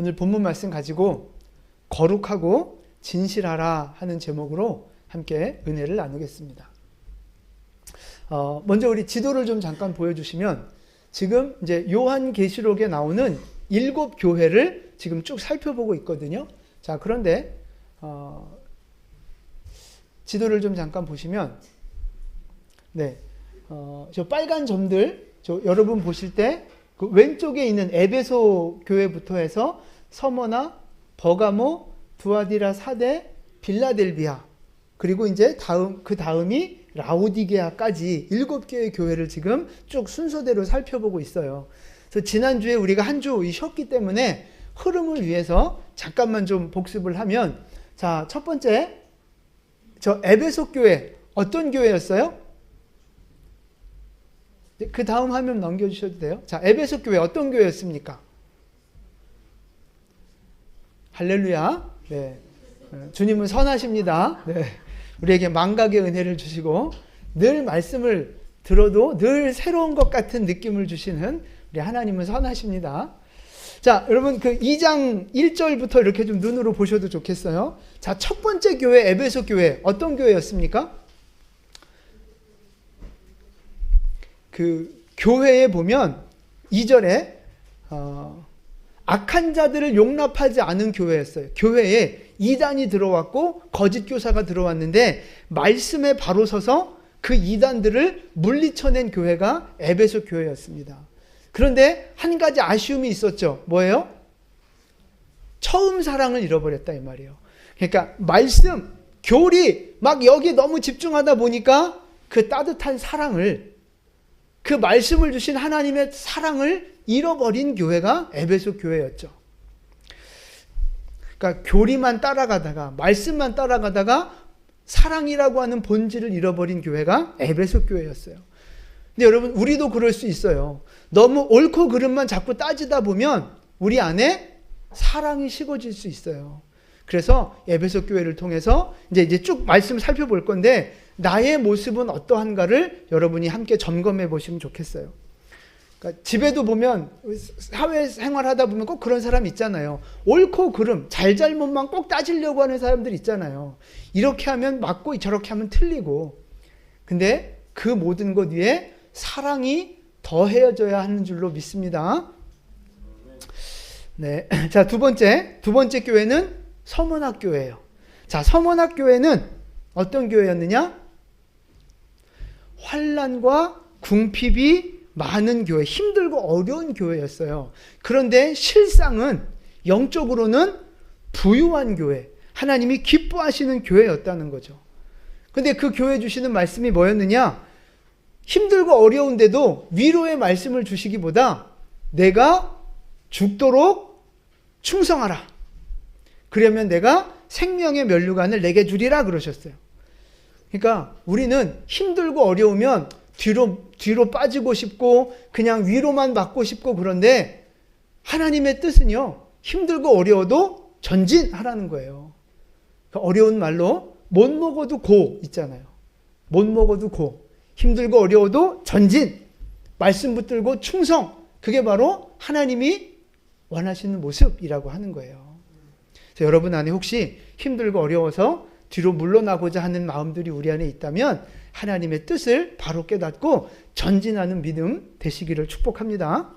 오늘 본문 말씀 가지고 거룩하고 진실하라 하는 제목으로 함께 은혜를 나누겠습니다. 먼저 우리 지도를 좀 잠깐 보여주시면 지금 이제 요한계시록에 나오는 7 교회를 지금 쭉 살펴보고 있거든요. 자, 그런데 지도를 좀 잠깐 보시면 저 빨간 점들 여러분 보실 때 그 왼쪽에 있는 에베소 교회부터 해서 서머나, 버가모, 두아디라, 사데, 빌라델비아, 그리고 이제 그 다음이 라오디게아까지 7개의 교회를 지금 쭉 순서대로 살펴보고 있어요. 그래서 지난주에 우리가 한 주 쉬었기 때문에 흐름을 위해서 잠깐만 좀 복습을 하면, 자, 첫 번째, 저 에베소 교회 어떤 교회였어요? 그 다음 화면 넘겨주셔도 돼요. 자, 에베소 교회 어떤 교회였습니까? 할렐루야. 네. 주님은 선하십니다. 네. 우리에게 망각의 은혜를 주시고 늘 말씀을 들어도 늘 새로운 것 같은 느낌을 주시는 우리 하나님은 선하십니다. 자, 여러분 그 2장 1절부터 이렇게 좀 눈으로 보셔도 좋겠어요. 자, 첫 번째 교회 에베소 교회 어떤 교회였습니까? 그 교회에 보면 2절에 악한 자들을 용납하지 않은 교회였어요. 교회에 이단이 들어왔고 거짓 교사가 들어왔는데 말씀에 바로 서서 그 이단들을 물리쳐낸 교회가 에베소 교회였습니다. 그런데 한 가지 아쉬움이 있었죠. 뭐예요? 처음 사랑을 잃어버렸다 이 말이에요. 그러니까 말씀, 교리 막 여기 너무 집중하다 보니까 그 따뜻한 사랑을, 그 말씀을 주신 하나님의 사랑을 잃어버린 교회가 에베소 교회였죠. 그러니까 교리만 따라가다가 말씀만 따라가다가 사랑이라고 하는 본질을 잃어버린 교회가 에베소 교회였어요. 근데 여러분 우리도 그럴 수 있어요. 너무 옳고 그름만 자꾸 따지다 보면 우리 안에 사랑이 식어질 수 있어요. 그래서 에베소 교회를 통해서 이제 쭉 말씀 살펴볼 건데 나의 모습은 어떠한가를 여러분이 함께 점검해 보시면 좋겠어요. 그러니까 집에도 보면 사회생활 하다 보면 꼭 그런 사람 있잖아요. 옳고 그름, 잘잘못만 꼭 따지려고 하는 사람들 있잖아요. 이렇게 하면 맞고 저렇게 하면 틀리고. 근데 그 모든 것 위에 사랑이 더해져야 하는 줄로 믿습니다. 네. 자, 두 번째 교회는 서문학 교회예요. 자, 서문학 교회는 어떤 교회였느냐? 환난과 궁핍이 많은 교회, 힘들고 어려운 교회였어요. 그런데 실상은 영적으로는 부유한 교회, 하나님이 기뻐하시는 교회였다는 거죠. 근데 그 교회 주시는 말씀이 뭐였느냐? 힘들고 어려운데도 위로의 말씀을 주시기보다 내가 죽도록 충성하라. 그러면 내가 생명의 면류관을 내게 주리라 그러셨어요. 그러니까 우리는 힘들고 어려우면 뒤로 빠지고 싶고 그냥 위로만 받고 싶고, 그런데 하나님의 뜻은요, 힘들고 어려워도 전진하라는 거예요. 그러니까 어려운 말로 못 먹어도 고 있잖아요. 못 먹어도 고. 힘들고 어려워도 전진. 말씀 붙들고 충성. 그게 바로 하나님이 원하시는 모습이라고 하는 거예요. 그래서 여러분 안에 혹시 힘들고 어려워서 뒤로 물러나고자 하는 마음들이 우리 안에 있다면 하나님의 뜻을 바로 깨닫고 전진하는 믿음 되시기를 축복합니다.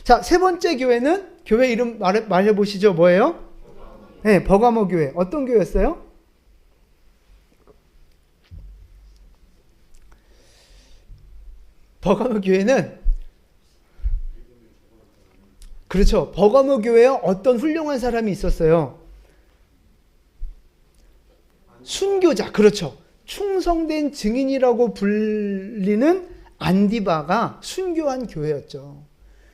자, 세 번째 교회는 교회 이름 말해보시죠. 뭐예요? 네, 버가모 교회. 어떤 교회였어요? 버가모 교회는, 그렇죠, 버가모 교회에 어떤 훌륭한 사람이 있었어요. 순교자, 그렇죠. 충성된 증인이라고 불리는 안디바가 순교한 교회였죠.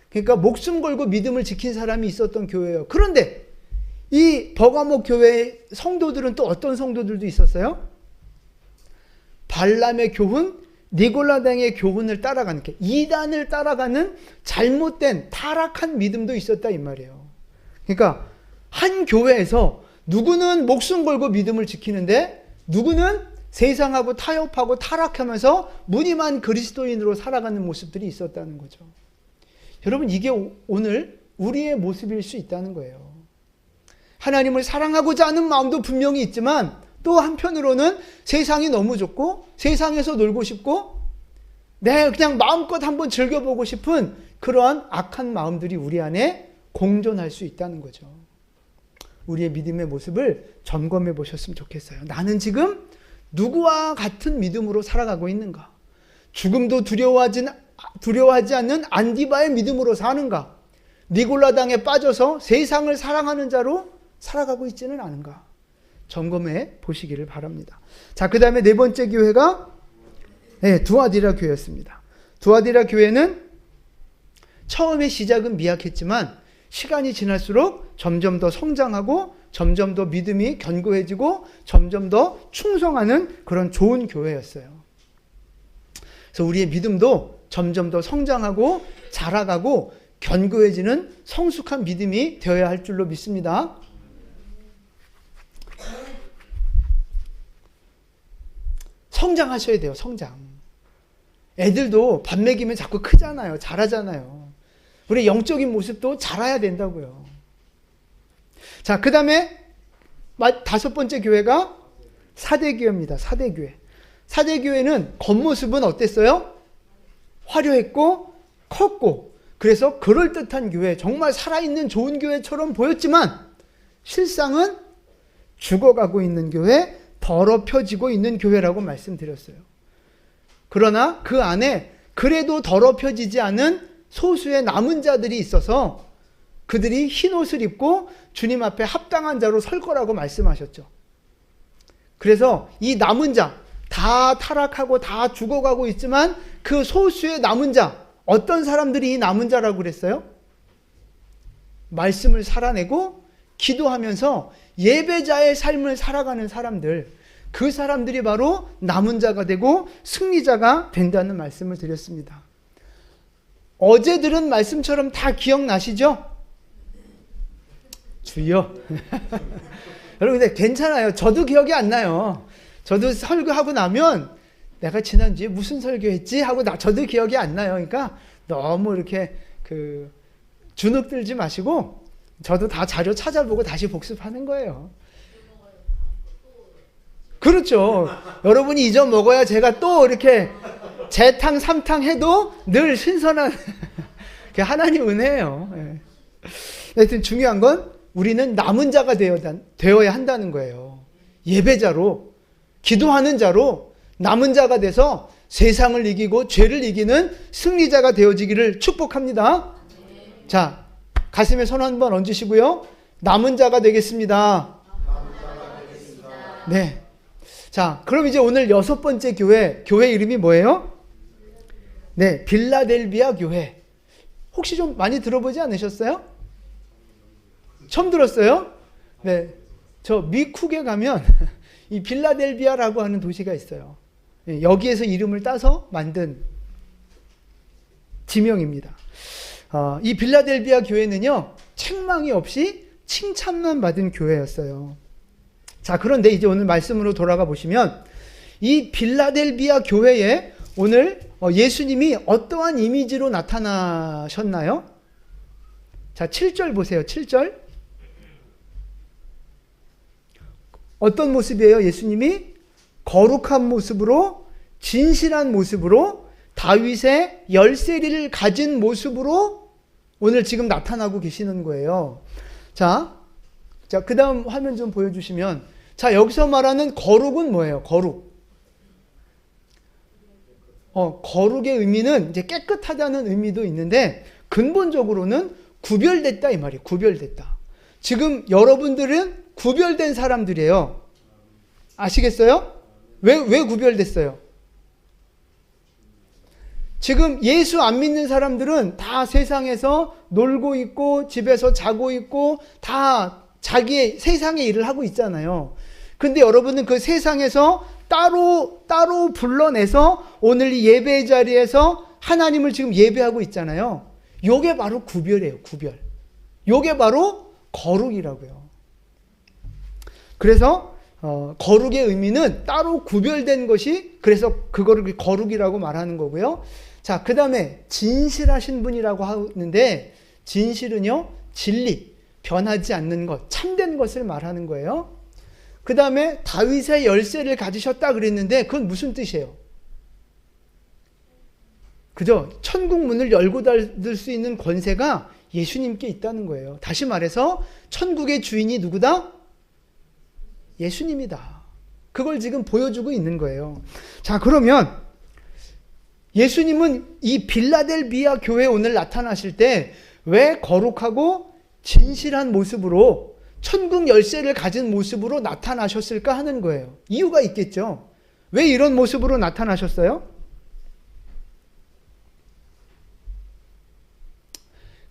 그러니까 목숨 걸고 믿음을 지킨 사람이 있었던 교회예요. 그런데 이 버가모 교회 성도들은 또 어떤 성도들도 있었어요? 발람의 교훈, 니골라당의 교훈을 따라가는, 이단을 따라가는 잘못된 타락한 믿음도 있었다 이 말이에요. 그러니까 한 교회에서 누구는 목숨 걸고 믿음을 지키는데 누구는 세상하고 타협하고 타락하면서 무늬만 그리스도인으로 살아가는 모습들이 있었다는 거죠. 여러분, 이게 오늘 우리의 모습일 수 있다는 거예요. 하나님을 사랑하고자 하는 마음도 분명히 있지만 또 한편으로는 세상이 너무 좋고 세상에서 놀고 싶고 그냥 마음껏 한번 즐겨보고 싶은 그러한 악한 마음들이 우리 안에 공존할 수 있다는 거죠. 우리의 믿음의 모습을 점검해 보셨으면 좋겠어요. 나는 지금 누구와 같은 믿음으로 살아가고 있는가? 죽음도 두려워하지 않는 안디바의 믿음으로 사는가? 니골라당에 빠져서 세상을 사랑하는 자로 살아가고 있지는 않은가? 점검해 보시기를 바랍니다. 자, 그 다음에 네 번째 교회가 두아디라 교회였습니다. 두아디라 교회는 처음에 시작은 미약했지만 시간이 지날수록 점점 더 성장하고 점점 더 믿음이 견고해지고 점점 더 충성하는 그런 좋은 교회였어요. 그래서 우리의 믿음도 점점 더 성장하고 자라가고 견고해지는 성숙한 믿음이 되어야 할 줄로 믿습니다. 성장하셔야 돼요. 성장. 애들도 밥 먹이면 자꾸 크잖아요. 자라잖아요. 우리 영적인 모습도 자라야 된다고요. 자, 그 다음에 다섯 번째 교회가 사대교회입니다. 사대교회. 사대교회는 겉모습은 어땠어요? 화려했고 컸고 그래서 그럴듯한 교회, 정말 살아있는 좋은 교회처럼 보였지만 실상은 죽어가고 있는 교회, 더럽혀지고 있는 교회라고 말씀드렸어요. 그러나 그 안에 그래도 더럽혀지지 않은 소수의 남은 자들이 있어서 그들이 흰 옷을 입고 주님 앞에 합당한 자로 설 거라고 말씀하셨죠. 그래서 이 남은 자, 다 타락하고 다 죽어가고 있지만 그 소수의 남은 자, 어떤 사람들이 이 남은 자라고 그랬어요? 말씀을 살아내고 기도하면서 예배자의 삶을 살아가는 사람들, 그 사람들이 바로 남은 자가 되고 승리자가 된다는 말씀을 드렸습니다. 어제 들은 말씀처럼 다 기억나시죠? 주여. 여러분, 근데 괜찮아요. 저도 기억이 안 나요. 저도 설교하고 나면 내가 지난주에 무슨 설교했지? 하고 저도 기억이 안 나요. 그러니까 너무 이렇게 주눅 들지 마시고 저도 다 자료 찾아보고 다시 복습하는 거예요. 그렇죠. 여러분이 잊어먹어야 제가 또 이렇게 재탕, 삼탕 해도 늘 신선한 그게 하나님 은혜예요. 네. 하여튼 중요한 건 우리는 남은 자가 되어야 한다는 거예요. 예배자로, 기도하는 자로 남은 자가 돼서 세상을 이기고 죄를 이기는 승리자가 되어지기를 축복합니다. 자, 가슴에 손 한번 얹으시고요. 남은 자가 되겠습니다. 네. 자, 그럼 이제 오늘 여섯 번째 교회 이름이 뭐예요? 네, 빌라델비아 교회. 혹시 좀 많이 들어보지 않으셨어요? 처음 들었어요? 네. 저 미쿡에 가면 이 빌라델비아라고 하는 도시가 있어요. 여기에서 이름을 따서 만든 지명입니다. 이 빌라델비아 교회는요, 책망이 없이 칭찬만 받은 교회였어요. 자, 그런데 이제 오늘 말씀으로 돌아가 보시면 이 빌라델비아 교회에 오늘 예수님이 어떠한 이미지로 나타나셨나요? 자, 7절 보세요. 7절. 어떤 모습이에요? 예수님이 거룩한 모습으로, 진실한 모습으로, 다윗의 열세리를 가진 모습으로 오늘 지금 나타나고 계시는 거예요. 자, 그 다음 화면 좀 보여주시면, 자, 여기서 말하는 거룩은 뭐예요? 거룩. 거룩의 의미는 이제 깨끗하다는 의미도 있는데, 근본적으로는 구별됐다 이 말이에요. 구별됐다. 지금 여러분들은 구별된 사람들이에요. 아시겠어요? 왜 구별됐어요? 지금 예수 안 믿는 사람들은 다 세상에서 놀고 있고 집에서 자고 있고 다 자기의 세상의 일을 하고 있잖아요. 근데 여러분은 그 세상에서 따로 불러내서 오늘 이 예배 자리에서 하나님을 지금 예배하고 있잖아요. 요게 바로 구별이에요. 구별. 요게 바로 거룩이라고요. 그래서 거룩의 의미는 따로 구별된 것이, 그래서 그거를 거룩이라고 말하는 거고요. 자, 그 다음에 진실하신 분이라고 하는데, 진실은요, 진리, 변하지 않는 것, 참된 것을 말하는 거예요. 그 다음에 다윗의 열쇠를 가지셨다 그랬는데 그건 무슨 뜻이에요? 그죠? 천국 문을 열고 닫을 수 있는 권세가 예수님께 있다는 거예요. 다시 말해서 천국의 주인이 누구다? 예수님이다. 그걸 지금 보여주고 있는 거예요. 자, 그러면 예수님은 이 빌라델비아 교회에 오늘 나타나실 때 왜 거룩하고 진실한 모습으로 천국 열쇠를 가진 모습으로 나타나셨을까 하는 거예요. 이유가 있겠죠. 왜 이런 모습으로 나타나셨어요?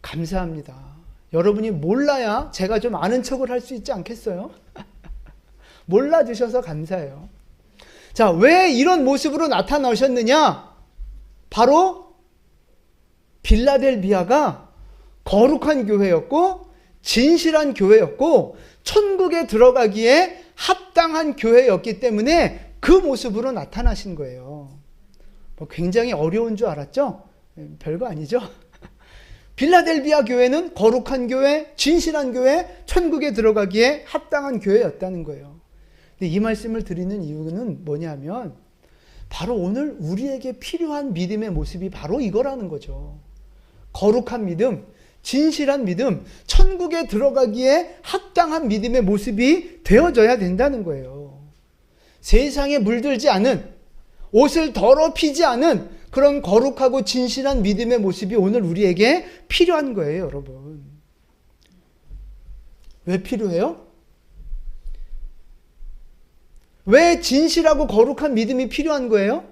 감사합니다. 여러분이 몰라야 제가 좀 아는 척을 할 수 있지 않겠어요? 몰라주셔서 감사해요. 자, 왜 이런 모습으로 나타나셨느냐? 바로 빌라델비아가 거룩한 교회였고 진실한 교회였고 천국에 들어가기에 합당한 교회였기 때문에 그 모습으로 나타나신 거예요. 뭐 굉장히 어려운 줄 알았죠? 별거 아니죠? 빌라델비아 교회는 거룩한 교회, 진실한 교회, 천국에 들어가기에 합당한 교회였다는 거예요. 근데 이 말씀을 드리는 이유는 뭐냐면 바로 오늘 우리에게 필요한 믿음의 모습이 바로 이거라는 거죠. 거룩한 믿음, 진실한 믿음, 천국에 들어가기에 합당한 믿음의 모습이 되어져야 된다는 거예요. 세상에 물들지 않은, 옷을 더럽히지 않은 그런 거룩하고 진실한 믿음의 모습이 오늘 우리에게 필요한 거예요, 여러분. 왜 필요해요? 왜 진실하고 거룩한 믿음이 필요한 거예요?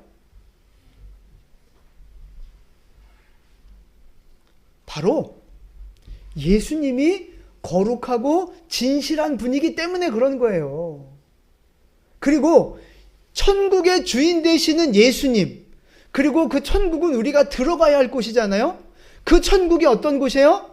바로 예수님이 거룩하고 진실한 분이기 때문에 그런 거예요. 그리고 천국의 주인 되시는 예수님, 그리고 그 천국은 우리가 들어가야 할 곳이잖아요. 그 천국이 어떤 곳이에요?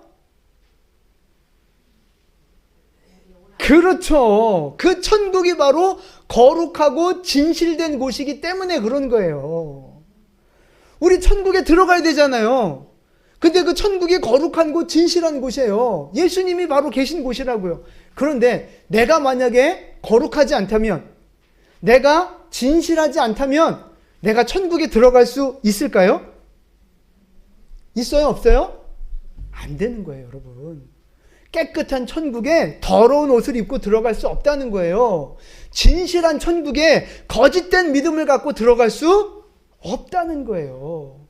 그렇죠. 그 천국이 바로 거룩하고 진실된 곳이기 때문에 그런 거예요. 우리 천국에 들어가야 되잖아요. 근데 그 천국이 거룩한 곳, 진실한 곳이에요. 예수님이 바로 계신 곳이라고요. 그런데 내가 만약에 거룩하지 않다면, 내가 진실하지 않다면 내가 천국에 들어갈 수 있을까요? 있어요? 없어요? 안 되는 거예요, 여러분. 깨끗한 천국에 더러운 옷을 입고 들어갈 수 없다는 거예요. 진실한 천국에 거짓된 믿음을 갖고 들어갈 수 없다는 거예요.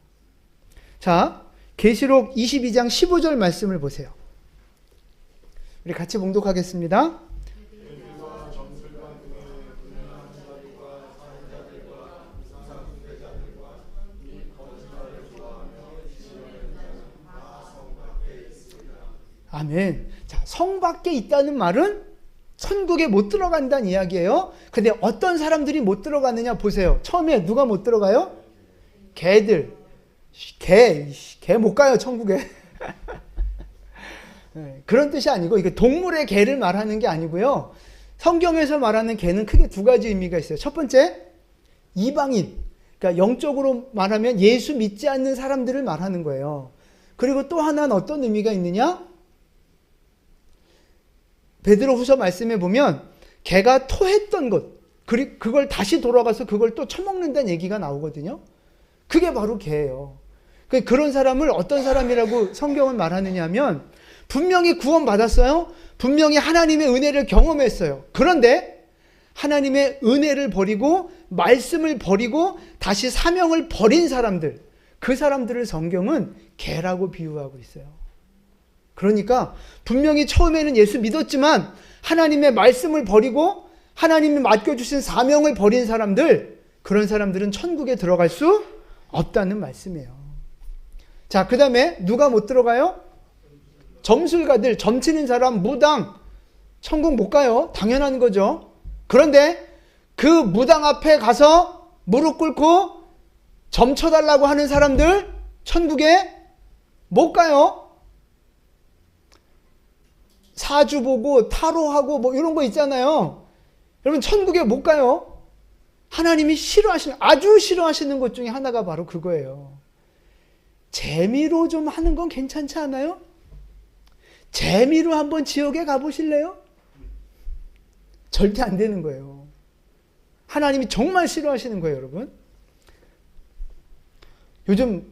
자, 계시록 22장 15절 말씀을 보세요. 우리 같이 봉독하겠습니다. 아멘. 자, 성 밖에 있다는 말은 천국에 못 들어간다는 이야기예요. 근데 어떤 사람들이 못 들어가느냐 보세요. 처음에 누가 못 들어가요? 개들. 개 못 가요, 천국에. 그런 뜻이 아니고, 이게 동물의 개를 말하는 게 아니고요. 성경에서 말하는 개는 크게 두 가지 의미가 있어요. 첫 번째, 이방인. 그러니까 영적으로 말하면 예수 믿지 않는 사람들을 말하는 거예요. 그리고 또 하나는 어떤 의미가 있느냐? 베드로후서 말씀에 보면 개가 토했던 것, 그걸 다시 돌아가서 그걸 또 처먹는다는 얘기가 나오거든요. 그게 바로 개예요. 그런 사람을 어떤 사람이라고 성경은 말하느냐 하면 분명히 구원받았어요. 분명히 하나님의 은혜를 경험했어요. 그런데 하나님의 은혜를 버리고 말씀을 버리고 다시 사명을 버린 사람들, 그 사람들을 성경은 개라고 비유하고 있어요. 그러니까 분명히 처음에는 예수 믿었지만 하나님의 말씀을 버리고 하나님이 맡겨주신 사명을 버린 사람들, 그런 사람들은 천국에 들어갈 수 없다는 말씀이에요. 자, 그 다음에 누가 못 들어가요? 점술가들, 점치는 사람, 무당, 천국 못 가요. 당연한 거죠. 그런데 그 무당 앞에 가서 무릎 꿇고 점쳐달라고 하는 사람들 천국에 못 가요. 사주 보고 타로하고 뭐 이런 거 있잖아요. 여러분 천국에 못 가요. 하나님이 싫어하시는, 아주 싫어하시는 것 중에 하나가 바로 그거예요. 재미로 좀 하는 건 괜찮지 않아요? 재미로 한번 지옥에 가보실래요? 절대 안 되는 거예요. 하나님이 정말 싫어하시는 거예요, 여러분. 요즘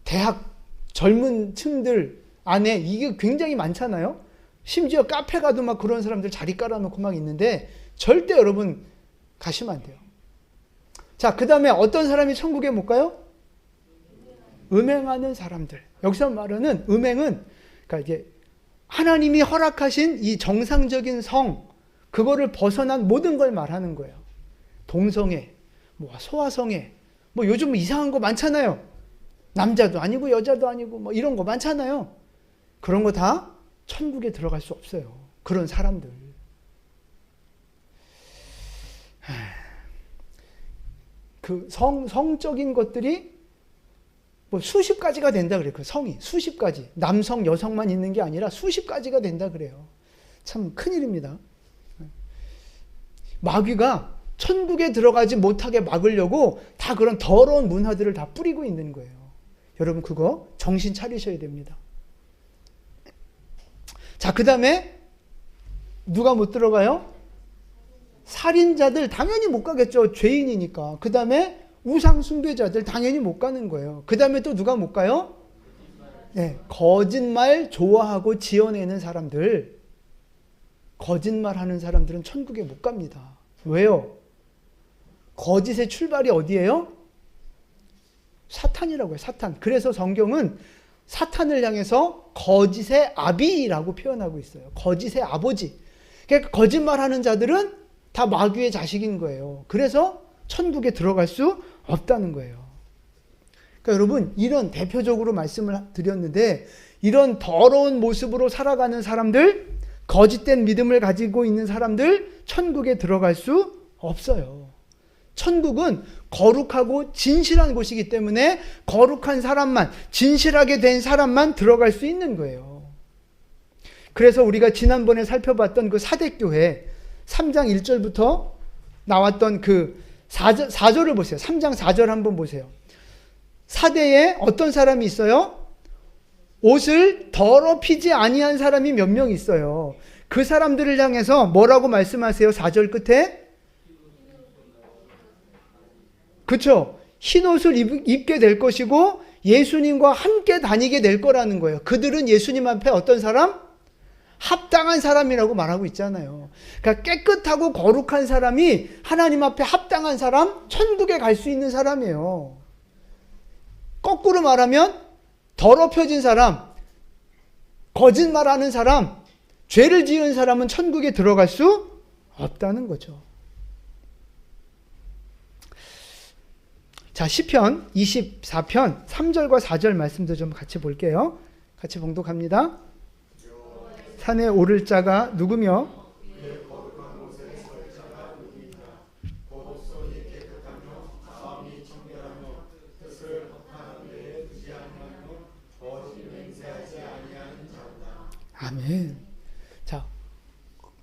대학 젊은 층들 안에 이게 굉장히 많잖아요. 심지어 카페 가도 막 그런 사람들 자리 깔아놓고 막 있는데 절대 여러분 가시면 안 돼요. 자, 그 다음에 어떤 사람이 천국에 못 가요? 음행하는 사람들. 여기서 말하는 음행은 그러니까 이게 하나님이 허락하신 이 정상적인 성, 그거를 벗어난 모든 걸 말하는 거예요. 동성애, 뭐 소아성애, 뭐 요즘 이상한 거 많잖아요. 남자도 아니고 여자도 아니고 뭐 이런 거 많잖아요. 그런 거 다 천국에 들어갈 수 없어요. 그런 사람들. 그 성적인 것들이 뭐 수십 가지가 된다 그래요. 그 성이 수십 가지. 남성, 여성만 있는 게 아니라 수십 가지가 된다 그래요. 참 큰일입니다. 마귀가 천국에 들어가지 못하게 막으려고 다 그런 더러운 문화들을 다 뿌리고 있는 거예요. 여러분 그거 정신 차리셔야 됩니다. 자, 그 다음에 누가 못 들어가요? 살인자들 당연히 못 가겠죠. 죄인이니까. 그 다음에 우상 숭배자들 당연히 못 가는 거예요. 그 다음에 또 누가 못 가요? 네, 거짓말 좋아하고 지어내는 사람들. 거짓말하는 사람들은 천국에 못 갑니다. 왜요? 거짓의 출발이 어디예요? 사탄이라고 해요. 사탄. 그래서 성경은 사탄을 향해서 거짓의 아비라고 표현하고 있어요. 거짓의 아버지. 그러니까 거짓말하는 자들은 다 마귀의 자식인 거예요. 그래서 천국에 들어갈 수 없다는 거예요. 그러니까 여러분 이런 대표적으로 말씀을 드렸는데 이런 더러운 모습으로 살아가는 사람들, 거짓된 믿음을 가지고 있는 사람들 천국에 들어갈 수 없어요. 천국은 거룩하고 진실한 곳이기 때문에 거룩한 사람만, 진실하게 된 사람만 들어갈 수 있는 거예요. 그래서 우리가 지난번에 살펴봤던 그 사대교회 3장 1절부터 나왔던 그 4절을 보세요. 3장 4절 한번 보세요. 사대에 어떤 사람이 있어요? 옷을 더럽히지 아니한 사람이 몇 명 있어요. 그 사람들을 향해서 뭐라고 말씀하세요? 4절 끝에? 그렇죠? 흰 옷을 입게 될 것이고 예수님과 함께 다니게 될 거라는 거예요. 그들은 예수님 앞에 어떤 사람? 합당한 사람이라고 말하고 있잖아요. 그러니까 깨끗하고 거룩한 사람이 하나님 앞에 합당한 사람, 천국에 갈 수 있는 사람이에요. 거꾸로 말하면 더럽혀진 사람, 거짓말하는 사람, 죄를 지은 사람은 천국에 들어갈 수 없다는 거죠. 자, 시편 24편 3절과 4절 말씀도 좀 같이 볼게요. 같이 봉독합니다. 산에 오를 자가 누구며 아멘. 자,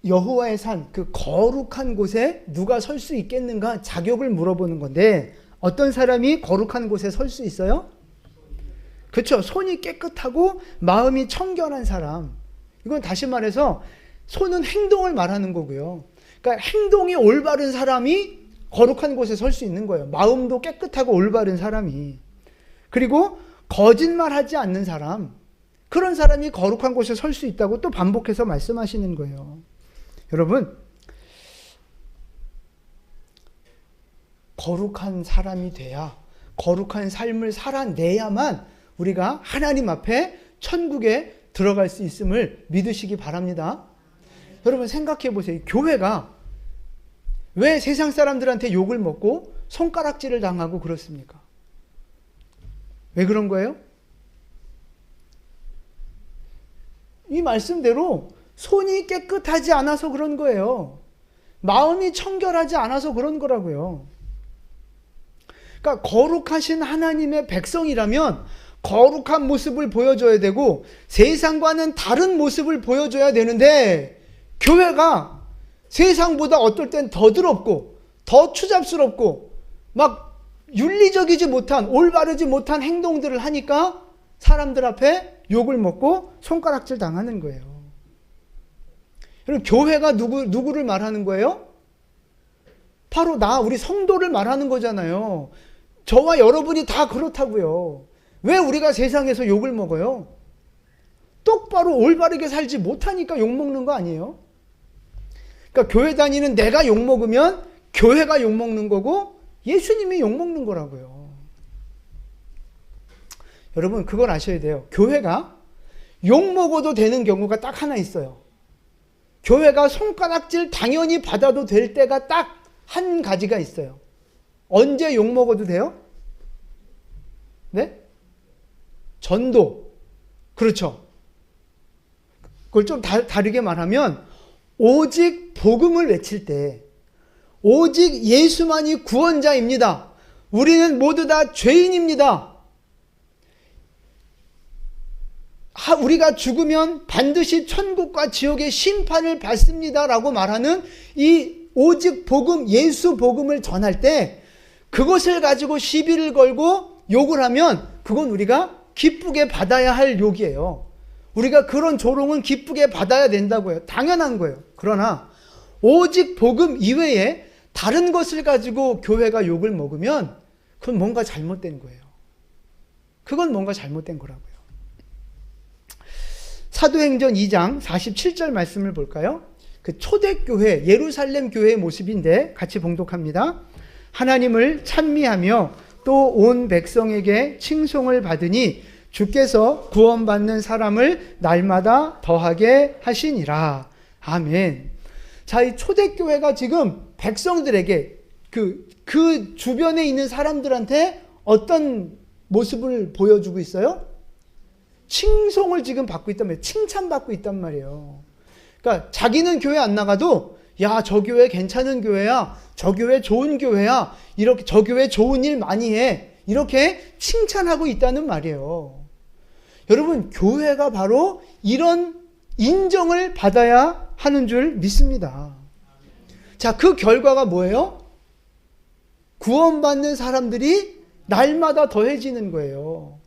여호와의 산, 그 거룩한 곳에 누가 설 수 있겠는가 자격을 물어보는 건데 어떤 사람이 거룩한 곳에 설 수 있어요? 그렇죠. 손이 깨끗하고 마음이 청결한 사람. 이건 다시 말해서 손은 행동을 말하는 거고요. 그러니까 행동이 올바른 사람이 거룩한 곳에 설 수 있는 거예요. 마음도 깨끗하고 올바른 사람이. 그리고 거짓말하지 않는 사람, 그런 사람이 거룩한 곳에 설 수 있다고 또 반복해서 말씀하시는 거예요. 여러분, 거룩한 사람이 돼야, 거룩한 삶을 살아내야만 우리가 하나님 앞에 천국에 들어갈 수 있음을 믿으시기 바랍니다. 여러분 생각해 보세요. 교회가 왜 세상 사람들한테 욕을 먹고 손가락질을 당하고 그렇습니까? 왜 그런 거예요? 이 말씀대로 손이 깨끗하지 않아서 그런 거예요. 마음이 청결하지 않아서 그런 거라고요. 그러니까 거룩하신 하나님의 백성이라면 거룩한 모습을 보여줘야 되고 세상과는 다른 모습을 보여줘야 되는데 교회가 세상보다 어떨 땐 더 더럽고 더 추잡스럽고 막 윤리적이지 못한 올바르지 못한 행동들을 하니까 사람들 앞에 욕을 먹고 손가락질 당하는 거예요. 여러분, 교회가 누구를 말하는 거예요? 바로 우리 성도를 말하는 거잖아요. 저와 여러분이 다 그렇다고요. 왜 우리가 세상에서 욕을 먹어요? 똑바로 올바르게 살지 못하니까 욕 먹는 거 아니에요? 그러니까 교회 다니는 내가 욕 먹으면 교회가 욕 먹는 거고 예수님이 욕 먹는 거라고요. 여러분, 그걸 아셔야 돼요. 교회가 욕 먹어도 되는 경우가 딱 하나 있어요. 교회가 손가락질 당연히 받아도 될 때가 딱 한 가지가 있어요. 언제 욕 먹어도 돼요? 네? 전도. 그렇죠. 그걸 좀 다르게 말하면 오직 복음을 외칠 때, 오직 예수만이 구원자입니다. 우리는 모두 다 죄인입니다. 우리가 죽으면 반드시 천국과 지옥의 심판을 받습니다라고 말하는 이 오직 복음, 예수 복음을 전할 때 그것을 가지고 시비를 걸고 욕을 하면 그건 우리가 기쁘게 받아야 할 욕이에요. 우리가 그런 조롱은 기쁘게 받아야 된다고요. 당연한 거예요. 그러나 오직 복음 이외에 다른 것을 가지고 교회가 욕을 먹으면 그건 뭔가 잘못된 거예요. 그건 뭔가 잘못된 거라고요. 사도행전 2장 47절 말씀을 볼까요? 그 초대교회, 예루살렘 교회의 모습인데 같이 봉독합니다. 하나님을 찬미하며 또 온 백성에게 칭송을 받으니 주께서 구원받는 사람을 날마다 더하게 하시니라. 아멘. 자, 이 초대교회가 지금 백성들에게 그 주변에 있는 사람들한테 어떤 모습을 보여주고 있어요? 칭송을 지금 받고 있단 말이에요. 칭찬받고 있단 말이에요. 그러니까 자기는 교회 안 나가도 야, 저 교회 괜찮은 교회야. 저 교회 좋은 교회야. 이렇게 저 교회 좋은 일 많이 해. 이렇게 칭찬하고 있다는 말이에요. 여러분, 교회가 바로 이런 인정을 받아야 하는 줄 믿습니다. 자, 그 결과가 뭐예요? 구원받는 사람들이 날마다 더해지는 거예요.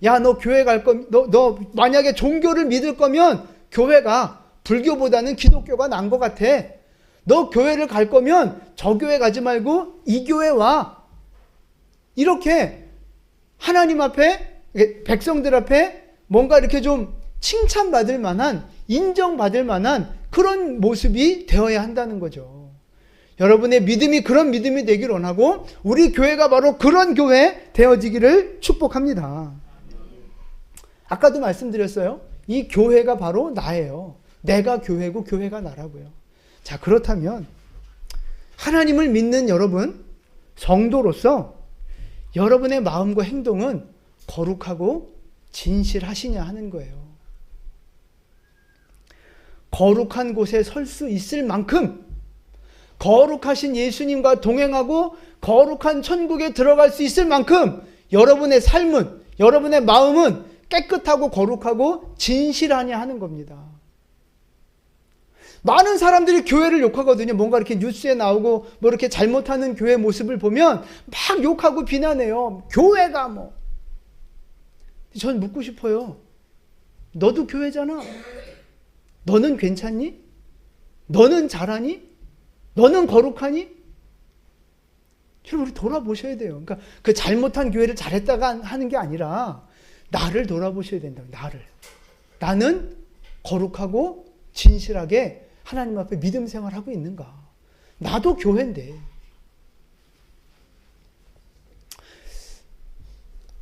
야, 너 교회 갈 거면, 너 만약에 종교를 믿을 거면 교회가 불교보다는 기독교가 나은 것 같아. 너 교회를 갈 거면 저 교회 가지 말고 이 교회 와. 이렇게 하나님 앞에, 백성들 앞에 뭔가 이렇게 좀 칭찬받을 만한, 인정받을 만한 그런 모습이 되어야 한다는 거죠. 여러분의 믿음이 그런 믿음이 되기를 원하고 우리 교회가 바로 그런 교회 되어지기를 축복합니다. 아까도 말씀드렸어요. 이 교회가 바로 나예요. 내가 교회고 교회가 나라고요. 자, 그렇다면 하나님을 믿는 여러분, 성도로서 여러분의 마음과 행동은 거룩하고 진실하시냐 하는 거예요. 거룩한 곳에 설 수 있을 만큼 거룩하신 예수님과 동행하고 거룩한 천국에 들어갈 수 있을 만큼 여러분의 삶은, 여러분의 마음은 깨끗하고 거룩하고 진실하냐 하는 겁니다. 많은 사람들이 교회를 욕하거든요. 뭔가 이렇게 뉴스에 나오고 뭐 이렇게 잘못하는 교회 모습을 보면 막 욕하고 비난해요. 교회가 뭐. 전 묻고 싶어요. 너도 교회잖아. 너는 괜찮니? 너는 잘하니? 너는 거룩하니? 여러분, 우리 돌아보셔야 돼요. 그러니까 그 잘못한 교회를 잘했다가 하는 게 아니라 나를 돌아보셔야 된다고. 나는 거룩하고 진실하게 하나님 앞에 믿음 생활하고 있는가? 나도 교회인데.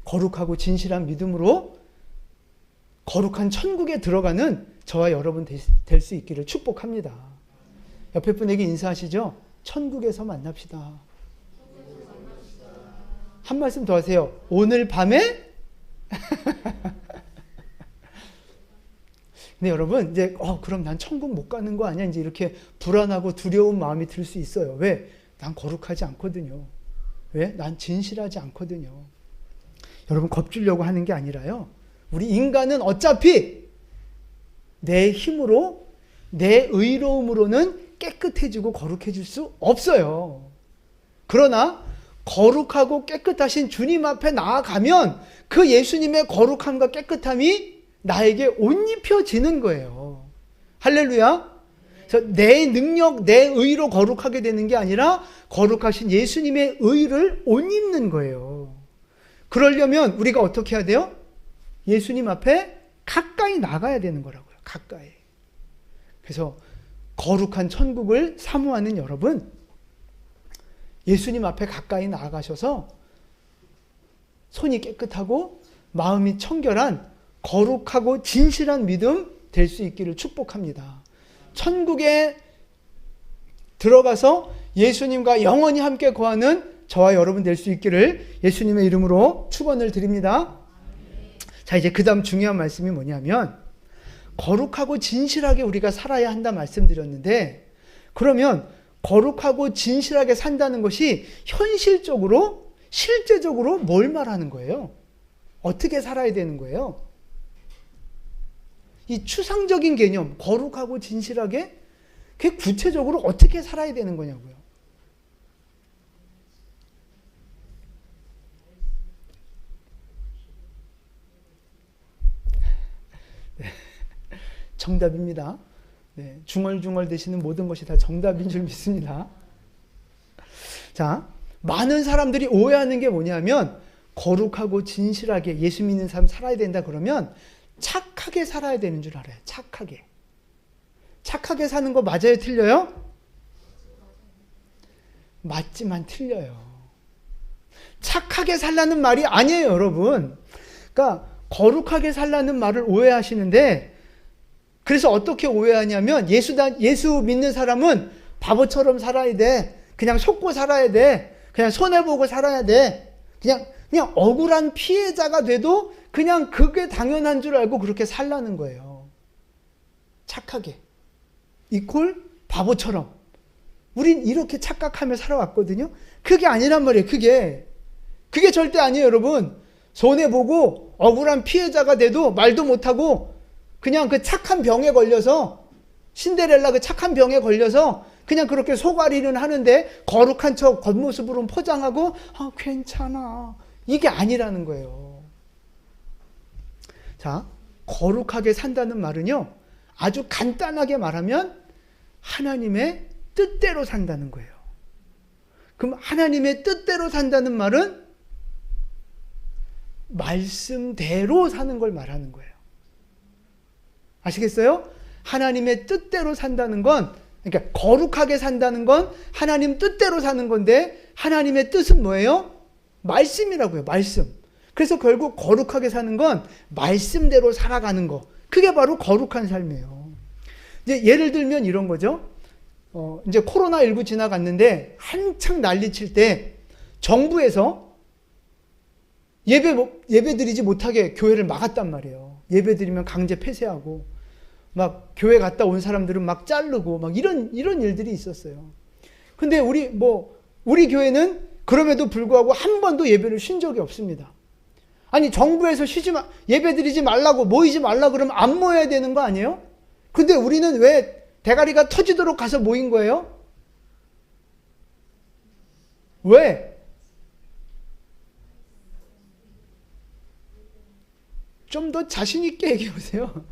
거룩하고 진실한 믿음으로 거룩한 천국에 들어가는 저와 여러분 될 수 있기를 축복합니다. 옆에 분에게 인사하시죠. 천국에서 만납시다. 한 말씀 더 하세요. 오늘 밤에 근데 여러분, 이제 그럼 난 천국 못 가는 거 아니야? 이제 이렇게 불안하고 두려운 마음이 들 수 있어요. 왜? 난 거룩하지 않거든요. 왜? 난 진실하지 않거든요. 여러분, 겁주려고 하는 게 아니라요. 우리 인간은 어차피 내 힘으로, 내 의로움으로는 깨끗해지고 거룩해질 수 없어요. 그러나 거룩하고 깨끗하신 주님 앞에 나아가면 그 예수님의 거룩함과 깨끗함이 나에게 옷 입혀지는 거예요. 할렐루야. 그래서 내 능력, 내 의로 거룩하게 되는 게 아니라 거룩하신 예수님의 의를 옷 입는 거예요. 그러려면 우리가 어떻게 해야 돼요? 예수님 앞에 가까이 나가야 되는 거라고요. 가까이. 그래서 거룩한 천국을 사모하는 여러분, 예수님 앞에 가까이 나아가셔서 손이 깨끗하고 마음이 청결한 거룩하고 진실한 믿음 될 수 있기를 축복합니다. 천국에 들어가서 예수님과 영원히 함께 거하는 저와 여러분 될 수 있기를 예수님의 이름으로 축원을 드립니다. 자, 이제 그 다음 중요한 말씀이 뭐냐면 거룩하고 진실하게 우리가 살아야 한다 말씀드렸는데, 그러면 거룩하고 진실하게 산다는 것이 현실적으로 실제적으로 뭘 말하는 거예요? 어떻게 살아야 되는 거예요? 이 추상적인 개념, 거룩하고 진실하게, 그게 구체적으로 어떻게 살아야 되는 거냐고요. 네. 정답입니다. 네. 중얼중얼 되시는 모든 것이 다 정답인 줄 믿습니다. 자, 많은 사람들이 오해하는 게 뭐냐면 거룩하고 진실하게 예수 믿는 삶 살아야 된다 그러면 착하게 살아야 되는 줄 알아요. 착하게. 착하게 사는 거 맞아요? 틀려요? 맞지만 틀려요. 착하게 살라는 말이 아니에요, 여러분. 그러니까 거룩하게 살라는 말을 오해하시는데, 그래서 어떻게 오해하냐면 예수 믿는 사람은 바보처럼 살아야 돼. 그냥 속고 살아야 돼. 그냥 손해보고 살아야 돼. 그냥 억울한 피해자가 돼도 그냥 그게 당연한 줄 알고 그렇게 살라는 거예요. 착하게. 이퀄 바보처럼. 우린 이렇게 착각하며 살아왔거든요. 그게 아니란 말이에요. 그게 절대 아니에요, 여러분. 손해보고 억울한 피해자가 돼도 말도 못하고 그냥 그 착한 병에 걸려서, 신데렐라 그 착한 병에 걸려서 그냥 그렇게 속앓이는 하는데 거룩한 척 겉모습으로 포장하고 괜찮아. 이게 아니라는 거예요. 자, 거룩하게 산다는 말은요, 아주 간단하게 말하면 하나님의 뜻대로 산다는 거예요. 그럼 하나님의 뜻대로 산다는 말은 말씀대로 사는 걸 말하는 거예요. 아시겠어요? 하나님의 뜻대로 산다는 건, 그러니까 거룩하게 산다는 건 하나님 뜻대로 사는 건데, 하나님의 뜻은 뭐예요? 말씀이라고요. 말씀. 그래서 결국 거룩하게 사는 건 말씀대로 살아가는 거. 그게 바로 거룩한 삶이에요. 이제 예를 들면 이런 거죠. 이제 코로나19 지나갔는데 한창 난리칠 때 정부에서 예배 드리지 못하게 교회를 막았단 말이에요. 예배 드리면 강제 폐쇄하고, 막 교회 갔다 온 사람들은 막 자르고, 막 이런 일들이 있었어요. 근데 우리 교회는 그럼에도 불구하고 한 번도 예배를 쉰 적이 없습니다. 아니, 정부에서 예배 드리지 말라고, 모이지 말라고 그러면 안 모여야 되는 거 아니에요? 근데 우리는 왜 대가리가 터지도록 가서 모인 거예요? 왜? 좀 더 자신 있게 얘기해 보세요.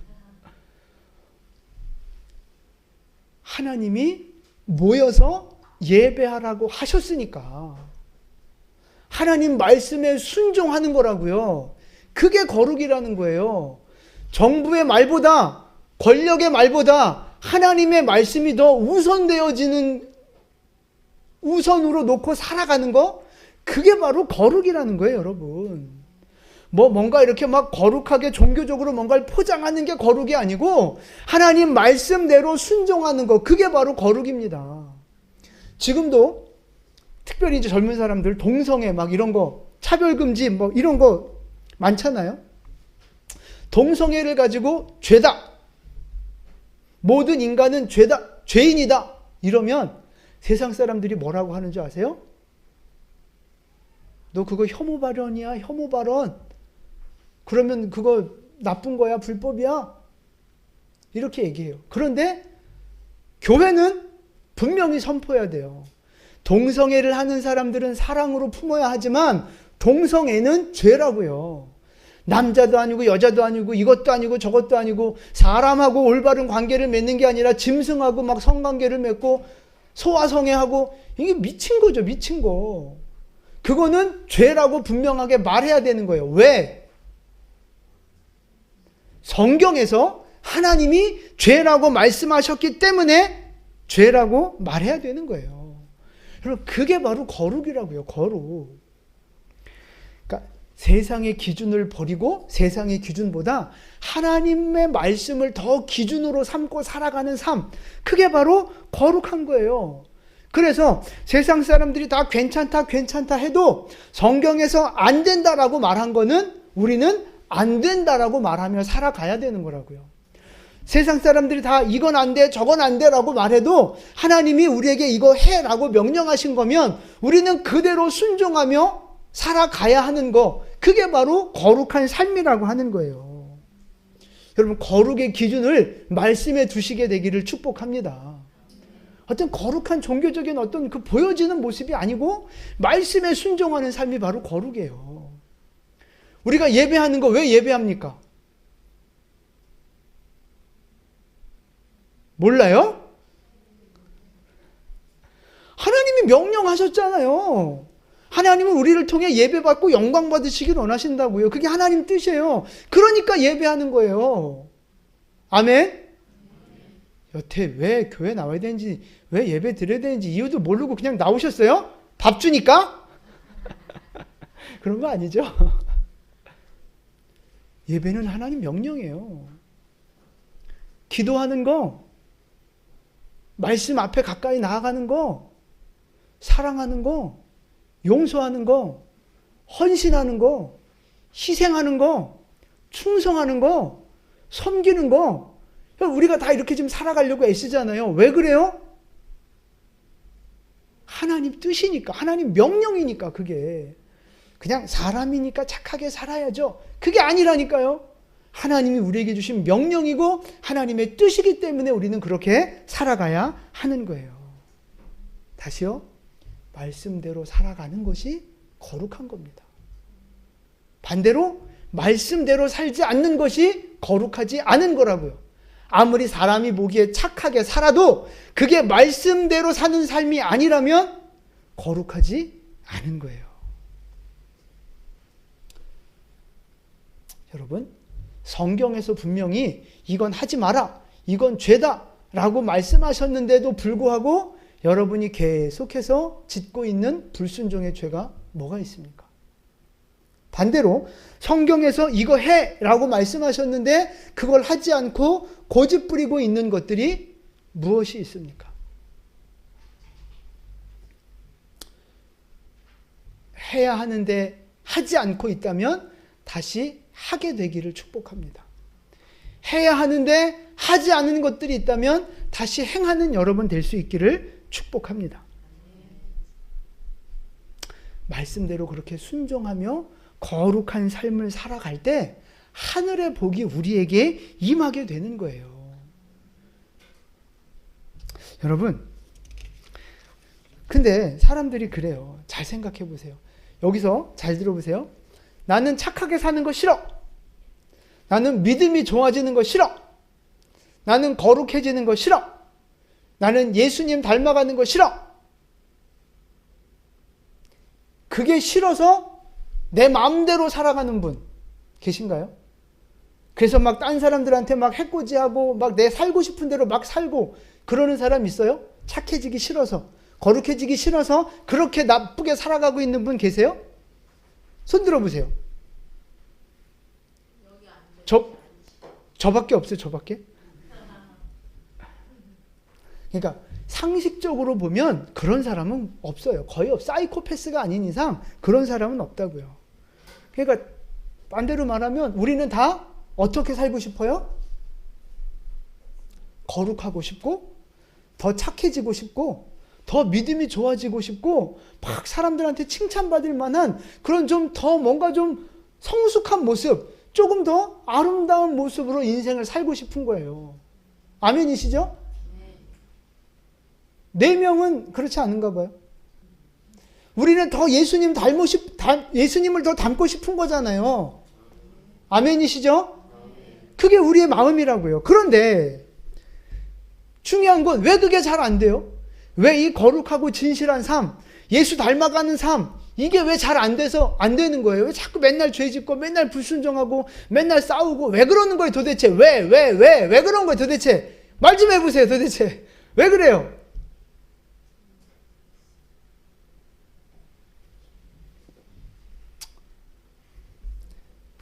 하나님이 모여서 예배하라고 하셨으니까. 하나님 말씀에 순종하는 거라고요. 그게 거룩이라는 거예요. 정부의 말보다, 권력의 말보다 하나님의 말씀이 더 우선으로 놓고 살아가는 거, 그게 바로 거룩이라는 거예요, 여러분. 뭔가 이렇게 막 거룩하게 종교적으로 뭔가를 포장하는 게 거룩이 아니고 하나님 말씀대로 순종하는 거, 그게 바로 거룩입니다. 지금도 특별히 이제 젊은 사람들 동성애 막 이런 거, 차별금지 뭐 이런 거 많잖아요. 동성애를 가지고 죄다, 모든 인간은 죄다, 죄인이다 이러면 세상 사람들이 뭐라고 하는 줄 아세요? 너 그거 혐오 발언이야, 혐오 발언. 그러면 그거 나쁜 거야, 불법이야. 이렇게 얘기해요. 그런데 교회는 분명히 선포해야 돼요. 동성애를 하는 사람들은 사랑으로 품어야 하지만 동성애는 죄라고요. 남자도 아니고 여자도 아니고 이것도 아니고 저것도 아니고 사람하고 올바른 관계를 맺는 게 아니라 짐승하고 막 성관계를 맺고 소아성애하고 이게 미친 거죠. 미친 거. 그거는 죄라고 분명하게 말해야 되는 거예요. 왜? 성경에서 하나님이 죄라고 말씀하셨기 때문에 죄라고 말해야 되는 거예요. 여러분 그게 바로 거룩이라고요. 거룩. 그러니까 세상의 기준을 버리고 세상의 기준보다 하나님의 말씀을 더 기준으로 삼고 살아가는 삶, 그게 바로 거룩한 거예요. 그래서 세상 사람들이 다 괜찮다 괜찮다 해도 성경에서 안 된다라고 말한 거는 우리는 안 된다라고 말하며 살아가야 되는 거라고요. 세상 사람들이 다 이건 안 돼 저건 안 돼라고 말해도 하나님이 우리에게 이거 해라고 명령하신 거면 우리는 그대로 순종하며 살아가야 하는 거, 그게 바로 거룩한 삶이라고 하는 거예요. 여러분 거룩의 기준을 말씀에 두시게 되기를 축복합니다. 어떤 거룩한 종교적인 어떤 그 보여지는 모습이 아니고 말씀에 순종하는 삶이 바로 거룩이에요. 우리가 예배하는 거 왜 예배합니까? 몰라요? 하나님이 명령하셨잖아요. 하나님은 우리를 통해 예배받고 영광 받으시길 원하신다고요. 그게 하나님 뜻이에요. 그러니까 예배하는 거예요. 아멘? 여태 왜 교회 나와야 되는지, 왜 예배 드려야 되는지 이유도 모르고 그냥 나오셨어요? 밥 주니까? 그런 거 아니죠? 예배는 하나님 명령이에요. 기도하는 거, 말씀 앞에 가까이 나아가는 거, 사랑하는 거, 용서하는 거, 헌신하는 거, 희생하는 거, 충성하는 거, 섬기는 거, 우리가 다 이렇게 지금 살아가려고 애쓰잖아요. 왜 그래요? 하나님 뜻이니까, 하나님 명령이니까. 그게 그냥 사람이니까 착하게 살아야죠, 그게 아니라니까요. 하나님이 우리에게 주신 명령이고 하나님의 뜻이기 때문에 우리는 그렇게 살아가야 하는 거예요. 다시요, 말씀대로 살아가는 것이 거룩한 겁니다. 반대로 말씀대로 살지 않는 것이 거룩하지 않은 거라고요. 아무리 사람이 보기에 착하게 살아도 그게 말씀대로 사는 삶이 아니라면 거룩하지 않은 거예요. 여러분, 성경에서 분명히 이건 하지 마라, 이건 죄다 라고 말씀하셨는데도 불구하고 여러분이 계속해서 짓고 있는 불순종의 죄가 뭐가 있습니까? 반대로 성경에서 이거 해 라고 말씀하셨는데 그걸 하지 않고 고집 부리고 있는 것들이 무엇이 있습니까? 해야 하는데 하지 않고 있다면 다시 하게 되기를 축복합니다. 해야 하는데 하지 않은 것들이 있다면 다시 행하는 여러분 될 수 있기를 축복합니다. 말씀대로 그렇게 순종하며 거룩한 삶을 살아갈 때 하늘의 복이 우리에게 임하게 되는 거예요. 여러분, 근데 사람들이 그래요. 잘 생각해 보세요. 여기서 잘 들어보세요. 나는 착하게 사는 거 싫어. 나는 믿음이 좋아지는 거 싫어. 나는 거룩해지는 거 싫어. 나는 예수님 닮아가는 거 싫어. 그게 싫어서 내 마음대로 살아가는 분 계신가요? 그래서 막 딴 사람들한테 막 해코지하고 막 내 살고 싶은 대로 막 살고 그러는 사람 있어요? 착해지기 싫어서, 거룩해지기 싫어서 그렇게 나쁘게 살아가고 있는 분 계세요? 손 들어보세요. 저밖에 없어요. 저밖에. 그러니까 상식적으로 보면 그런 사람은 없어요. 거의 사이코패스가 아닌 이상 그런 사람은 없다고요. 그러니까 반대로 말하면 우리는 다 어떻게 살고 싶어요? 거룩하고 싶고, 더 착해지고 싶고, 더 믿음이 좋아지고 싶고, 막 사람들한테 칭찬받을 만한 그런 좀 더 뭔가 좀 성숙한 모습, 조금 더 아름다운 모습으로 인생을 살고 싶은 거예요. 아멘이시죠? 4명은 그렇지 않은가 봐요. 우리는 더 예수님을 더 닮고 싶은 거잖아요. 아멘이시죠? 그게 우리의 마음이라고요. 그런데 중요한 건 왜 그게 잘 안 돼요? 왜 이 거룩하고 진실한 삶, 예수 닮아가는 삶, 이게 왜 잘 안 돼서 안 되는 거예요? 왜 자꾸 맨날 죄 짓고 맨날 불순종하고 맨날 싸우고 왜 그러는 거예요 도대체? 왜 그런 거예요 도대체? 말 좀 해보세요 도대체. 왜 그래요?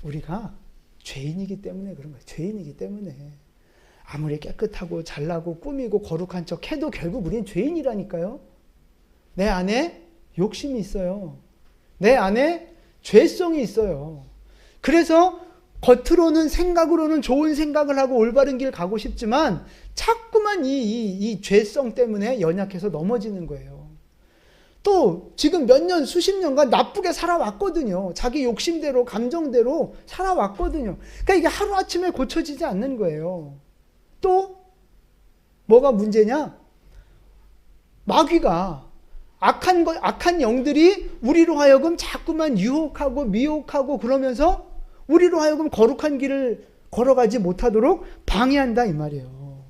우리가 죄인이기 때문에 그런 거예요. 죄인이기 때문에. 아무리 깨끗하고 잘나고 꾸미고 거룩한 척 해도 결국 우리는 죄인이라니까요. 내 안에 욕심이 있어요. 내 안에 죄성이 있어요. 그래서 겉으로는 생각으로는 좋은 생각을 하고 올바른 길 가고 싶지만 자꾸만 이 죄성 때문에 연약해서 넘어지는 거예요. 또 지금 몇 년, 수십 년간 나쁘게 살아왔거든요. 자기 욕심대로, 감정대로 살아왔거든요. 그러니까 이게 하루아침에 고쳐지지 않는 거예요. 또 뭐가 문제냐? 마귀가 악한 영들이 우리로 하여금 자꾸만 유혹하고 미혹하고 그러면서 우리로 하여금 거룩한 길을 걸어가지 못하도록 방해한다 이 말이에요.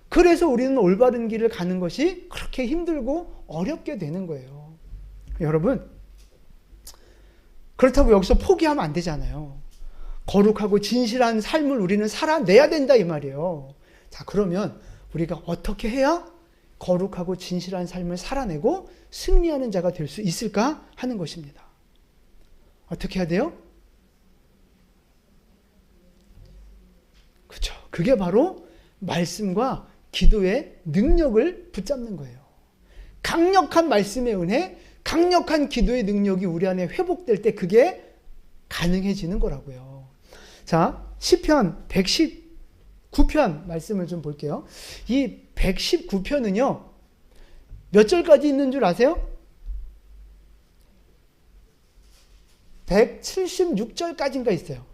그래서 우리는 올바른 길을 가는 것이 그렇게 힘들고 어렵게 되는 거예요. 여러분, 그렇다고 여기서 포기하면 안 되잖아요. 거룩하고 진실한 삶을 우리는 살아내야 된다 이 말이에요. 자, 그러면 우리가 어떻게 해야 거룩하고 진실한 삶을 살아내고 승리하는 자가 될 수 있을까 하는 것입니다. 어떻게 해야 돼요? 그렇죠. 그게 바로 말씀과 기도의 능력을 붙잡는 거예요. 강력한 말씀의 은혜, 강력한 기도의 능력이 우리 안에 회복될 때 그게 가능해지는 거라고요. 자, 시편 119편 말씀을 좀 볼게요. 이 119편은요. 몇 절까지 있는 줄 아세요? 176절까지인가 있어요.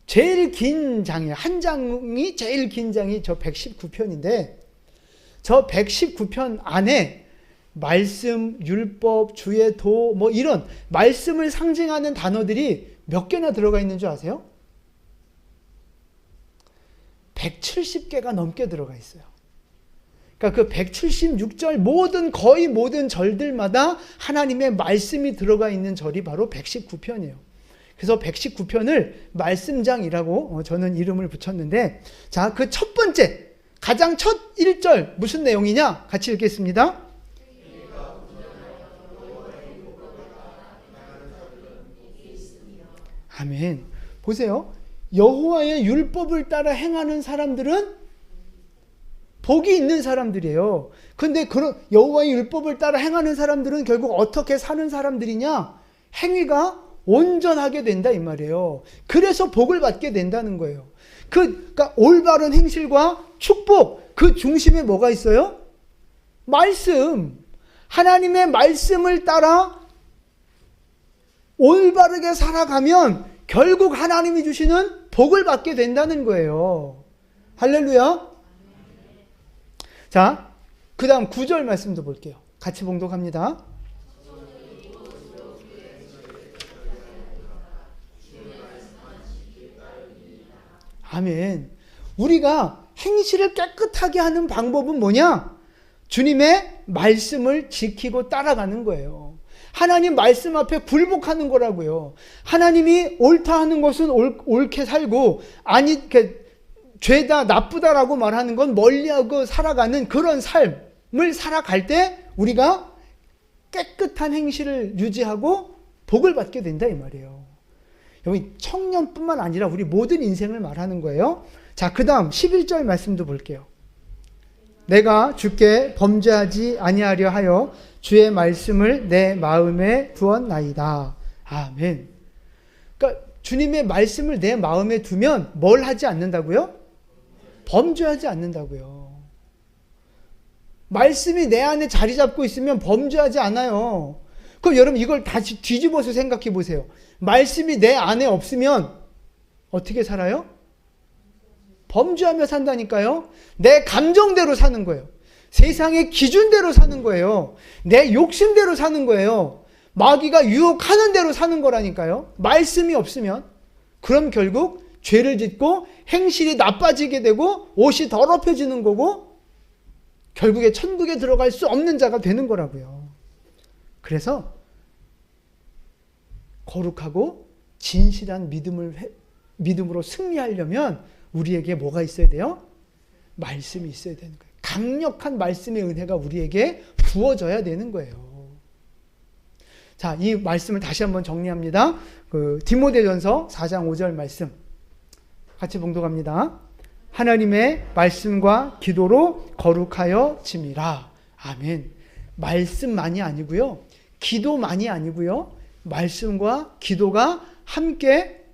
제일 긴 장이에요. 한 장이 제일 긴 장이 저 119편인데 저 119편 안에 말씀, 율법, 주의 도 뭐 이런 말씀을 상징하는 단어들이 몇 개나 들어가 있는 줄 아세요? 170개가 넘게 들어가 있어요. 그러니까 그 176절 거의 모든 절들마다 하나님의 말씀이 들어가 있는 절이 바로 119편이에요. 그래서 119편을 말씀장이라고 저는 이름을 붙였는데, 자, 그 첫 번째, 가장 첫 1절 무슨 내용이냐? 같이 읽겠습니다. 아멘. 보세요. 여호와의 율법을 따라 행하는 사람들은 복이 있는 사람들이에요. 근데 그런 여호와의 율법을 따라 행하는 사람들은 결국 어떻게 사는 사람들이냐? 행위가 온전하게 된다 이 말이에요. 그래서 복을 받게 된다는 거예요. 그러니까 올바른 행실과 축복, 그 중심에 뭐가 있어요? 말씀. 하나님의 말씀을 따라 올바르게 살아가면 결국 하나님이 주시는 복을 받게 된다는 거예요. 할렐루야. 자, 그 다음 9절 말씀도 볼게요. 같이 봉독합니다. 아멘. 우리가 행실을 깨끗하게 하는 방법은 뭐냐? 주님의 말씀을 지키고 따라가는 거예요. 하나님 말씀 앞에 굴복하는 거라고요. 하나님이 옳다 하는 것은 옳게 살고, 아니, 죄다, 나쁘다라고 말하는 건 멀리하고 살아가는 그런 삶을 살아갈 때 우리가 깨끗한 행실을 유지하고 복을 받게 된다 이 말이에요. 여기 청년뿐만 아니라 우리 모든 인생을 말하는 거예요. 자, 그 다음 11절 말씀도 볼게요. 내가 주께 범죄하지 아니하려 하여 주의 말씀을 내 마음에 두었나이다. 아멘. 그러니까 주님의 말씀을 내 마음에 두면 뭘 하지 않는다고요? 범죄하지 않는다고요. 말씀이 내 안에 자리 잡고 있으면 범죄하지 않아요. 그럼 여러분 이걸 다시 뒤집어서 생각해 보세요. 말씀이 내 안에 없으면 어떻게 살아요? 범죄하며 산다니까요. 내 감정대로 사는 거예요. 세상의 기준대로 사는 거예요. 내 욕심대로 사는 거예요. 마귀가 유혹하는 대로 사는 거라니까요. 말씀이 없으면. 그럼 결국 죄를 짓고 행실이 나빠지게 되고 옷이 더럽혀지는 거고 결국에 천국에 들어갈 수 없는 자가 되는 거라고요. 그래서 거룩하고 진실한 믿음으로 승리하려면 우리에게 뭐가 있어야 돼요? 말씀이 있어야 되는 거예요. 강력한 말씀의 은혜가 우리에게 부어져야 되는 거예요. 자, 이 말씀을 다시 한번 정리합니다. 디모데전서 4장 5절 말씀 같이 봉독합니다. 하나님의 말씀과 기도로 거룩하여 짐이라. 아멘. 말씀만이 아니고요. 기도만이 아니고요. 말씀과 기도가 함께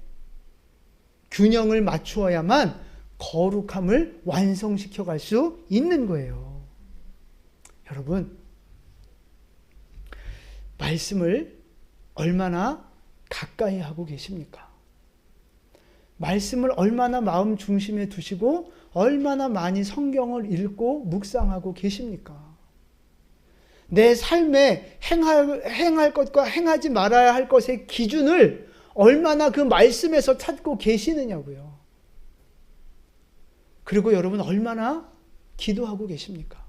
균형을 맞추어야만 거룩함을 완성시켜 갈 수 있는 거예요. 여러분, 말씀을 얼마나 가까이 하고 계십니까? 말씀을 얼마나 마음 중심에 두시고 얼마나 많이 성경을 읽고 묵상하고 계십니까? 내 삶에 행할 것과 행하지 말아야 할 것의 기준을 얼마나 그 말씀에서 찾고 계시느냐고요. 그리고 여러분 얼마나 기도하고 계십니까?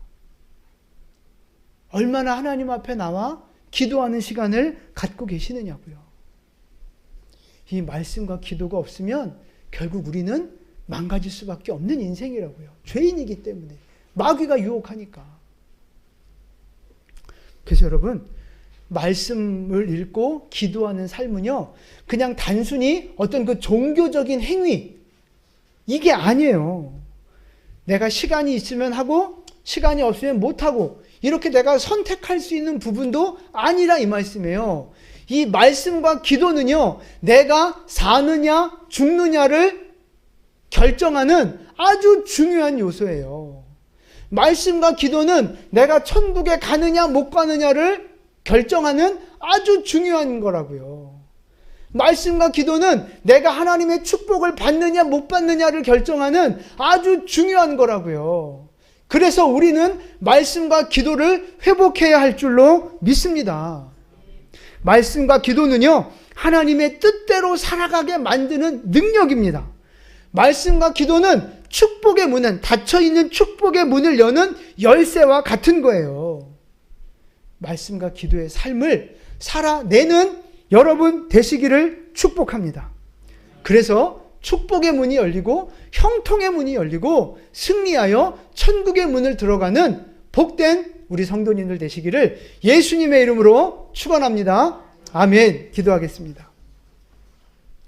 얼마나 하나님 앞에 나와 기도하는 시간을 갖고 계시느냐고요. 이 말씀과 기도가 없으면 결국 우리는 망가질 수밖에 없는 인생이라고요. 죄인이기 때문에. 마귀가 유혹하니까. 그래서 여러분, 말씀을 읽고 기도하는 삶은요, 그냥 단순히 어떤 그 종교적인 행위, 이게 아니에요. 내가 시간이 있으면 하고, 시간이 없으면 못하고, 이렇게 내가 선택할 수 있는 부분도 아니라 이 말씀이에요. 이 말씀과 기도는요, 내가 사느냐, 죽느냐를 결정하는 아주 중요한 요소예요. 말씀과 기도는 내가 천국에 가느냐, 못 가느냐를 결정하는 아주 중요한 거라고요. 말씀과 기도는 내가 하나님의 축복을 받느냐, 못 받느냐를 결정하는 아주 중요한 거라고요. 그래서 우리는 말씀과 기도를 회복해야 할 줄로 믿습니다. 말씀과 기도는요, 하나님의 뜻대로 살아가게 만드는 능력입니다. 말씀과 기도는 축복의 문은, 닫혀있는 축복의 문을 여는 열쇠와 같은 거예요. 말씀과 기도의 삶을 살아내는 여러분 되시기를 축복합니다. 그래서 축복의 문이 열리고 형통의 문이 열리고 승리하여 천국의 문을 들어가는 복된 우리 성도님들 되시기를 예수님의 이름으로 축원합니다. 아멘. 기도하겠습니다.